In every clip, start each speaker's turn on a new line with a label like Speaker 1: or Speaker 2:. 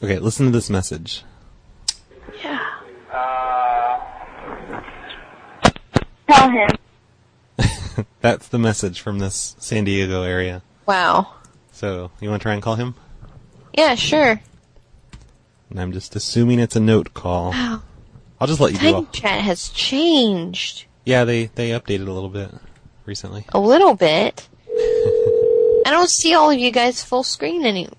Speaker 1: Okay, listen to this message.
Speaker 2: Yeah. Tell him.
Speaker 1: That's the message from this San Diego area.
Speaker 2: Wow.
Speaker 1: So, you want to try and call him?
Speaker 2: Yeah, sure.
Speaker 1: And I'm just assuming it's a note call.
Speaker 2: Wow.
Speaker 1: I'll just let you do
Speaker 2: Time
Speaker 1: all.
Speaker 2: chat has changed.
Speaker 1: Yeah, they updated a little bit recently.
Speaker 2: A little bit. I don't see all of you guys full screen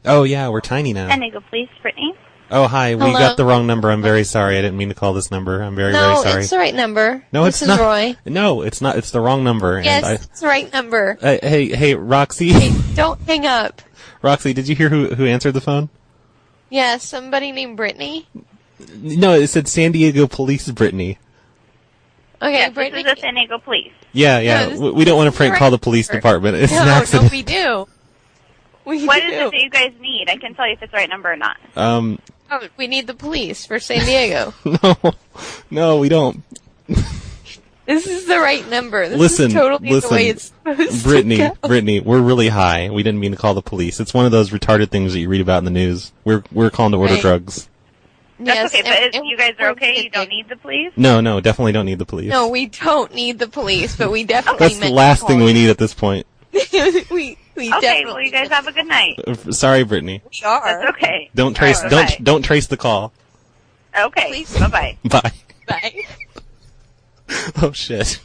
Speaker 1: Oh yeah, we're tiny now.
Speaker 3: San Diego Police, Brittany.
Speaker 1: Oh hi, we
Speaker 2: Hello?
Speaker 1: got the wrong number. I'm very sorry. I didn't mean to call this number. I'm very
Speaker 2: No,
Speaker 1: sorry.
Speaker 2: it's the right number.
Speaker 1: No,
Speaker 2: this
Speaker 1: it's not.
Speaker 2: is Roy.
Speaker 1: No, it's not. It's the wrong number.
Speaker 2: Yes,
Speaker 1: And
Speaker 2: it's the right number.
Speaker 1: hey, Roxy.
Speaker 2: Hey, don't hang up.
Speaker 1: Roxy, did you hear who answered the phone?
Speaker 2: Yeah, somebody named Brittany.
Speaker 1: No, it said San Diego Police, Brittany.
Speaker 2: Okay,
Speaker 3: Yes,
Speaker 2: Brittany.
Speaker 3: this is the San Diego Police.
Speaker 1: Yeah.
Speaker 2: No,
Speaker 1: We don't want to prank
Speaker 2: right
Speaker 1: call the police
Speaker 2: number.
Speaker 1: department. It's an
Speaker 2: No,
Speaker 1: accident.
Speaker 2: we do. We
Speaker 3: What
Speaker 2: do.
Speaker 3: is it that you guys need? I can tell you if it's the right number or not.
Speaker 2: Oh, we need the police for San Diego.
Speaker 1: No, we don't.
Speaker 2: This is the right number. This
Speaker 1: Listen,
Speaker 2: is totally the way it's supposed
Speaker 1: Brittany,
Speaker 2: to go.
Speaker 1: Brittany, we're really high. We didn't mean to call the police. It's one of those retarded things that you read about in the news. We're calling to order
Speaker 2: Right.
Speaker 1: drugs.
Speaker 3: That's
Speaker 2: Yes,
Speaker 3: okay, but
Speaker 2: and
Speaker 3: you guys are
Speaker 2: we're
Speaker 3: okay? You don't
Speaker 2: kidding.
Speaker 3: need the police?
Speaker 1: No, definitely don't need the police.
Speaker 2: No, we don't need the police, but we definitely
Speaker 1: That's the
Speaker 2: meant
Speaker 1: last
Speaker 2: to
Speaker 1: thing
Speaker 2: call
Speaker 1: we
Speaker 2: you.
Speaker 1: need at this point.
Speaker 2: we
Speaker 3: Okay,
Speaker 2: definitely
Speaker 3: well, you guys have a good night.
Speaker 1: Sorry, Brittany.
Speaker 2: We are.
Speaker 3: That's okay.
Speaker 1: Don't trace.
Speaker 3: All right,
Speaker 1: Don't trace the call.
Speaker 3: Okay,
Speaker 2: Please.
Speaker 3: bye-bye.
Speaker 1: Bye.
Speaker 2: Bye.
Speaker 1: Oh shit.